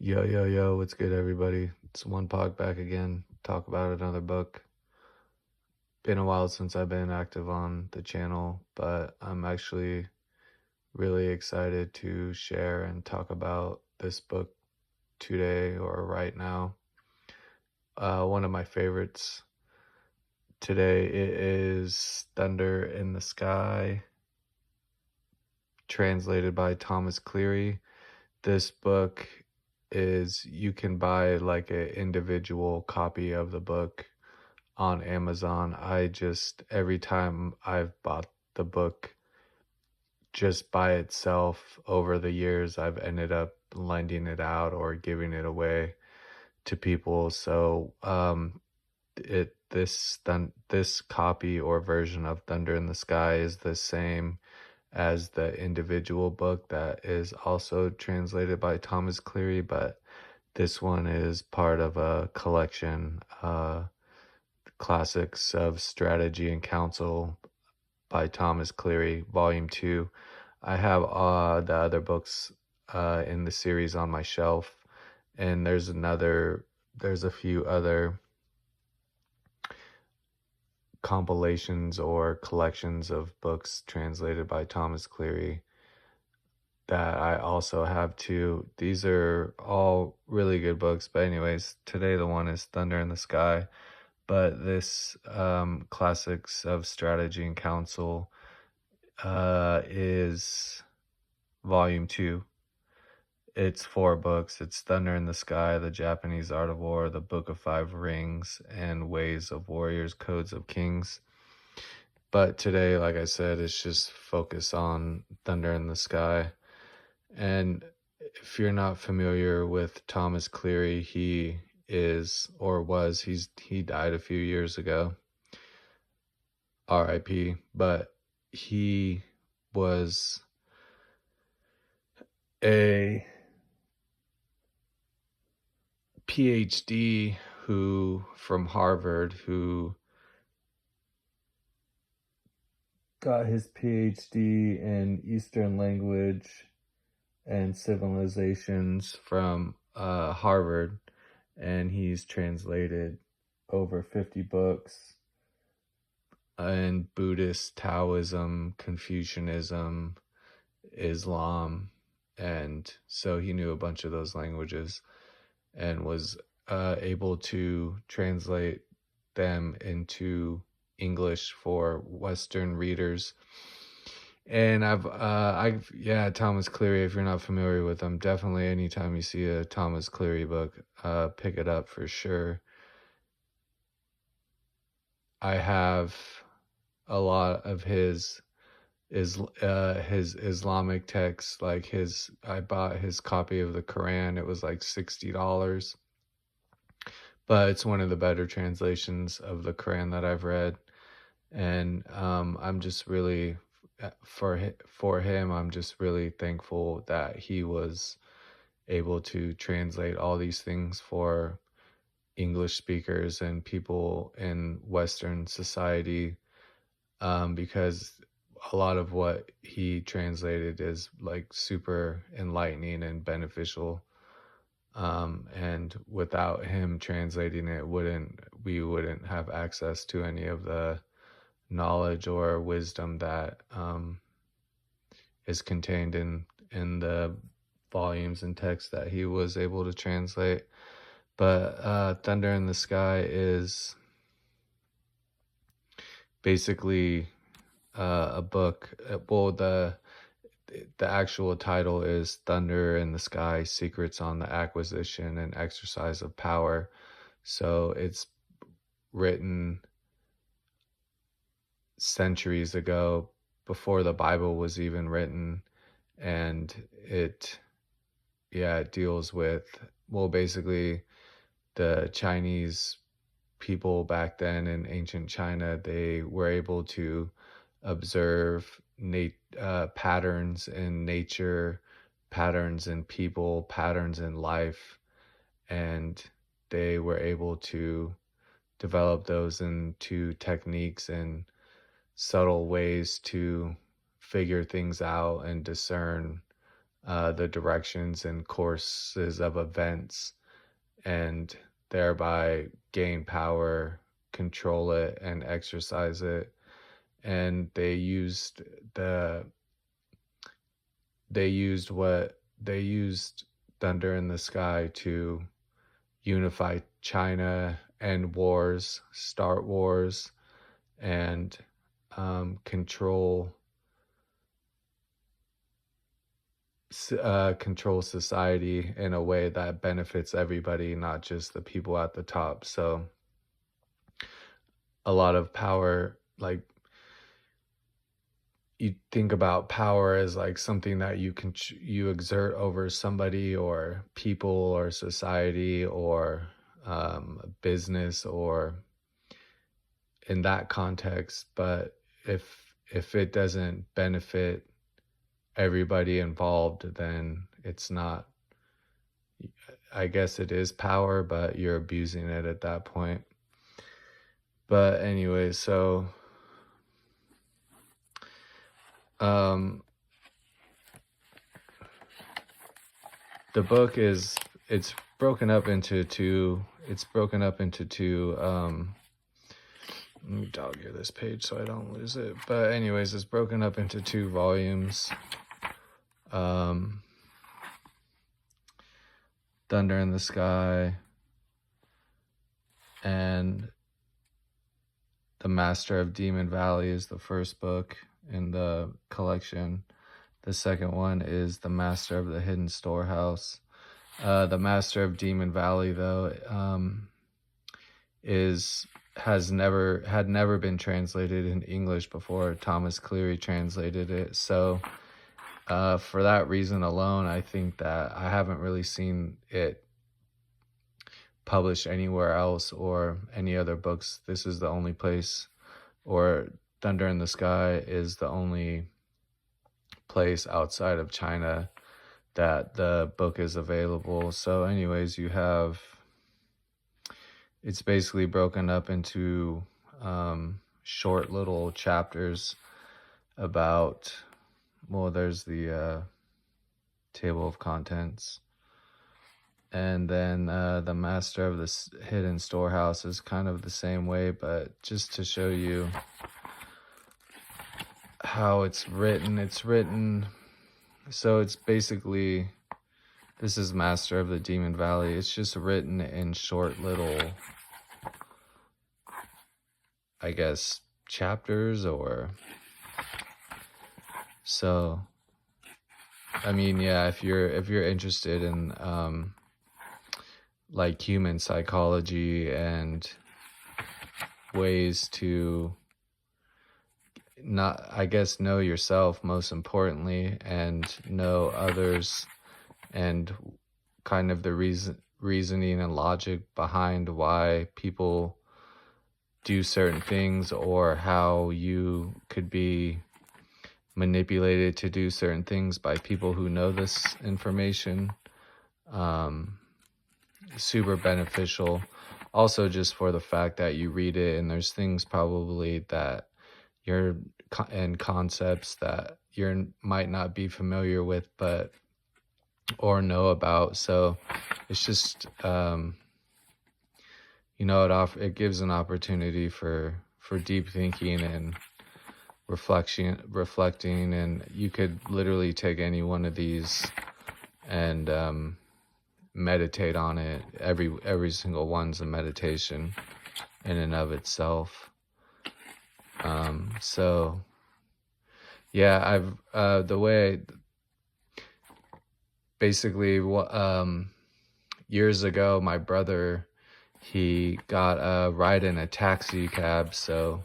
Yo, yo, yo, what's good, everybody? It's One Pog back again. Talk about another book. Been a while since I've been active on the channel, but I'm actually really excited to share and talk about this book today or right now. One of my favorites today it is Thunder in the Sky, translated by Thomas Cleary. This book is, you can buy like an individual copy of the book on Amazon. Every time I've bought the book just by itself over the years, I've ended up lending it out or giving it away to people. So, this copy or version of Thunder in the Sky is the same as the individual book that is also translated by Thomas Cleary, but this one is part of a collection, Classics of Strategy and Counsel by Thomas Cleary, Volume 2. I have the other books in the series on my shelf, and there's a few other compilations or collections of books translated by Thomas Cleary that I also have too. These are all really good books, but anyways, today the one is Thunder in the Sky. But this Classics of Strategy and Counsel is volume 2. It's 4 books. It's Thunder in the Sky, The Japanese Art of War, The Book of Five Rings, and Ways of Warriors, Codes of Kings. But today, like I said, it's just focus on Thunder in the Sky. And if you're not familiar with Thomas Cleary, he died a few years ago, RIP, but he was a PhD from Harvard who got his PhD in Eastern language and civilizations from Harvard, and he's translated over 50 books in Buddhist, Taoism, Confucianism, Islam, and so he knew a bunch of those languages and was able to translate them into English for Western readers. And Thomas Cleary, if you're not familiar with him, definitely anytime you see a Thomas Cleary book, pick it up for sure. I have a lot of his Islamic texts, I bought his copy of the Quran. It was like $60, but it's one of the better translations of the Quran that I've read. And I'm just really, for him, I'm just really thankful that he was able to translate all these things for English speakers and people in Western society, because a lot of what he translated is like super enlightening and beneficial. And without him translating it, we wouldn't have access to any of the knowledge or wisdom that is contained in the volumes and texts that he was able to translate. But Thunder in the Sky is basically a book. Well, the actual title is Thunder in the Sky: Secrets on the Acquisition and Exercise of Power. So it's written centuries ago, before the Bible was even written, and it deals with, well, basically the Chinese people back then in ancient China. They were able to observe patterns in nature, patterns in people, patterns in life, and they were able to develop those into techniques and subtle ways to figure things out and discern the directions and courses of events, and thereby gain power, control it, and exercise it. And the they used thunder in the sky to unify China, end wars, start wars, and control society in a way that benefits everybody, not just the people at the top. So a lot of power, like, you think about power as like something that you exert over somebody or people or society or a business or in that context. But if it doesn't benefit everybody involved, then it's not, I guess it is power, but you're abusing it at that point. But anyway, so the book it's broken up into two. Let me dog ear this page so I don't lose it. But anyways, it's broken up into 2 volumes. Thunder in the Sky and The Master of Demon Valley is the first book in the collection. The second one is The Master of the Hidden Storehouse. The Master of Demon Valley, though, had never been translated in English before. Thomas Cleary translated it. So for that reason alone, I think that I haven't really seen it published anywhere else or any other books. This is the only place, or Thunder in the Sky is the only place outside of China that the book is available. So anyways, it's basically broken up into short little chapters about, well, there's the table of contents. And then The Master of the Hidden Storehouse is kind of the same way, but just to show you how it's written. So it's basically, this is Master of the Demon Valley. It's just written in short little, I guess, chapters, or so. I mean, yeah, if you're interested in like human psychology and ways to know yourself, most importantly, and know others, and kind of the reasoning and logic behind why people do certain things, or how you could be manipulated to do certain things by people who know this information. Super beneficial. Also, just for the fact that you read it and there's things probably that and concepts that you might not be familiar with, or know about. So it's just, it gives an opportunity for deep thinking and reflecting, and you could literally take any one of these and meditate on it. Every single one's a meditation in and of itself. So yeah, basically years ago, my brother, he got a ride in a taxi cab. So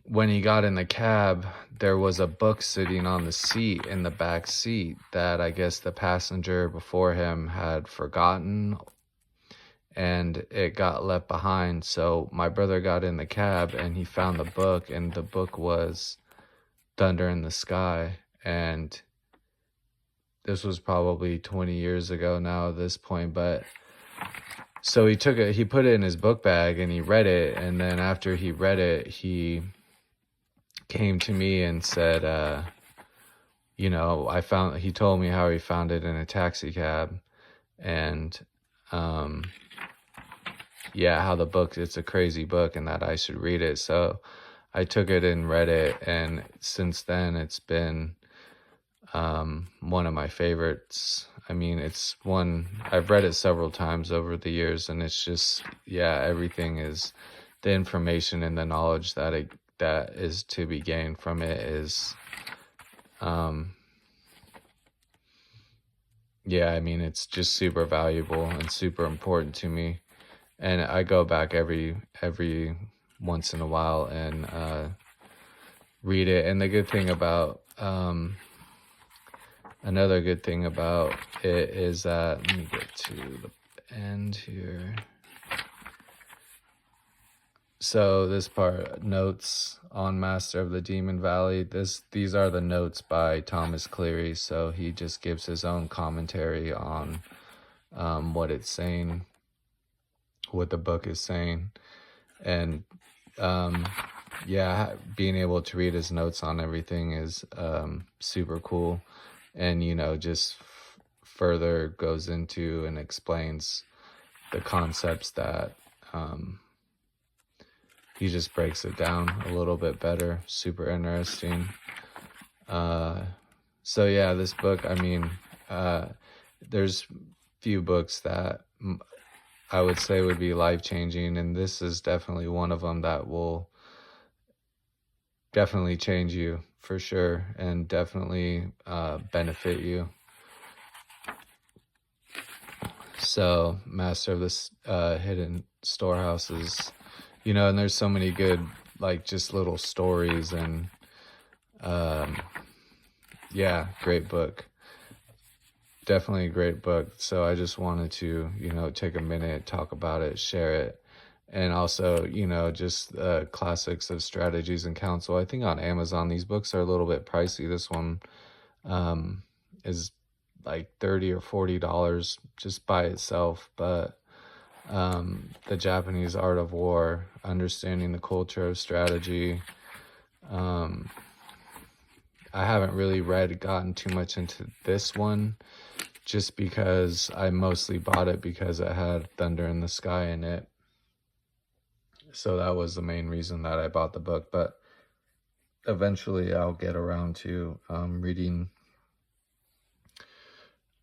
when he got in the cab, there was a book sitting on the seat, in the back seat, that I guess the passenger before him had forgotten, and it got left behind. So my brother got in the cab and he found the book, and the book was Thunder in the Sky. And this was probably 20 years ago now at this point, but so he put it in his book bag and he read it. And then after he read it, he came to me and said, he told me how he found it in a taxi cab, and um, yeah, how the book, it's a crazy book and that I should read it. So I took it and read it, and since then it's been one of my favorites. I mean, it's one I've read it several times over the years, and it's just, yeah, everything is, the information and the knowledge that is to be gained from it is, yeah, I mean, it's just super valuable and super important to me. And I go back every once in a while and read it. And the good thing about another good thing about it is that, let me get to the end here. So this part, notes on Master of the Demon Valley. These are the notes by Thomas Cleary. So he just gives his own commentary on what it's saying, what the book is saying, and yeah, being able to read his notes on everything is super cool, and just further goes into and explains the concepts that he just breaks it down a little bit better. Super interesting. So yeah, this book, I mean, there's few books that I would say would be life-changing, and this is definitely one of them that will definitely change you for sure, and definitely benefit you. So Master of the Hidden Storehouses, and there's so many good, like, just little stories, and yeah, great book. Definitely a great book. So I just wanted to, take a minute, talk about it, share it. And also, just classics of strategies and counsel. I think on Amazon, these books are a little bit pricey. This one is like $30 or $40 just by itself. But The Japanese Art of War, Understanding the Culture of Strategy. I haven't really gotten too much into this one, just because I mostly bought it because it had Thunder in the Sky in it. So that was the main reason that I bought the book. But eventually I'll get around to reading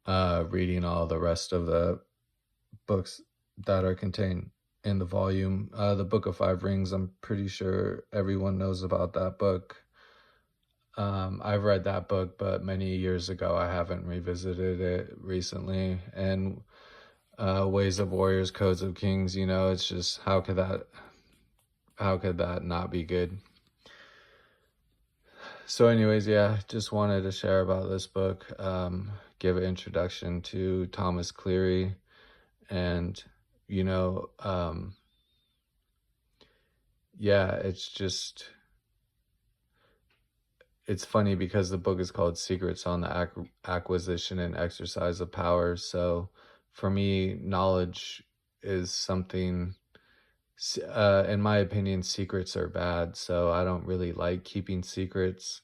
all the rest of the books that are contained in the volume. The Book of Five Rings, I'm pretty sure everyone knows about that book. I've read that book, but many years ago. I haven't revisited it recently. And Ways of Warriors, Codes of Kings, it's just, how could that not be good? So anyways, yeah, just wanted to share about this book, give an introduction to Thomas Cleary, and yeah, it's funny because the book is called Secrets on the Acquisition and Exercise of Power. So for me, knowledge is something, in my opinion, secrets are bad. So I don't really like keeping secrets.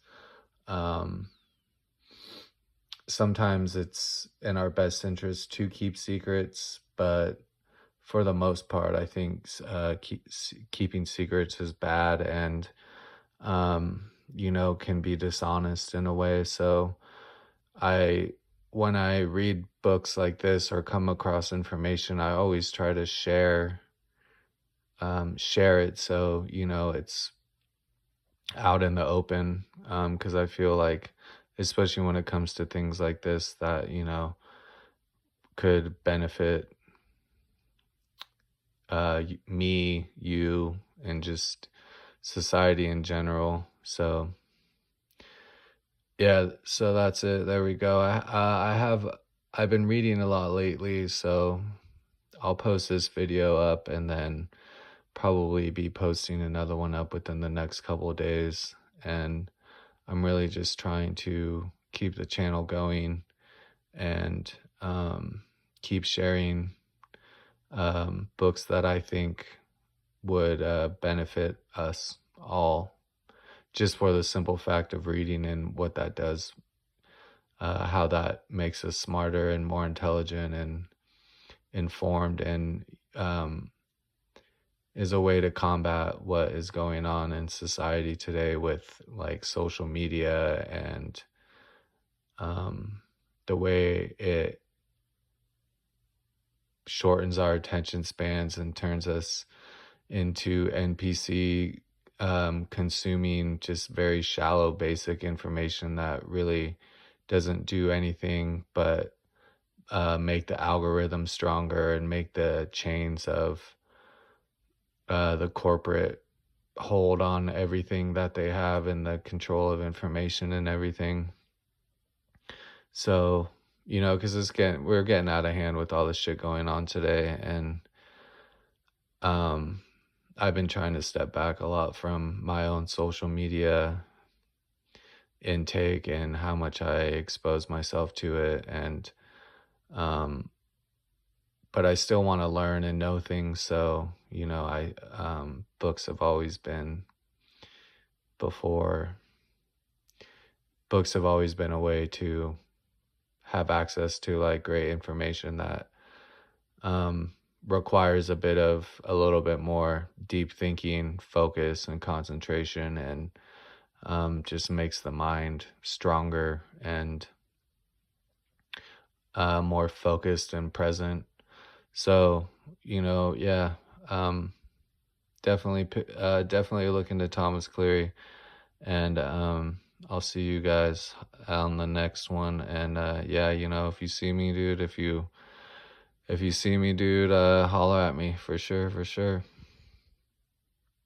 Sometimes it's in our best interest to keep secrets, but for the most part, I think keeping secrets is bad, and can be dishonest in a way. So when I read books like this or come across information, I always try to share it, so it's out in the open, because I feel like, especially when it comes to things like this, that could benefit me, you, and just society in general. So yeah, so that's it. There we go. I've been reading a lot lately, so I'll post this video up and then probably be posting another one up within the next couple of days. And I'm really just trying to keep the channel going and keep sharing books that I think would benefit us all, just for the simple fact of reading and what that does how that makes us smarter and more intelligent and informed, and um, is a way to combat what is going on in society today with like social media and um, the way it shortens our attention spans and turns us into NPC, consuming just very shallow, basic information that really doesn't do anything but make the algorithm stronger and make the chains of the corporate hold on everything that they have and the control of information and everything. So, because we're getting out of hand with all this shit going on today, and um, I've been trying to step back a lot from my own social media intake and how much I expose myself to it, and um, but I still want to learn and know things. So, books have always been before. Books have always been a way to have access to like great information that um, requires a little bit more deep thinking, focus, and concentration, and just makes the mind stronger and more focused and present. So, yeah, um, definitely look into Thomas Cleary, and I'll see you guys on the next one. And yeah, if you see me, dude, if you see me, dude, holler at me for sure, for sure.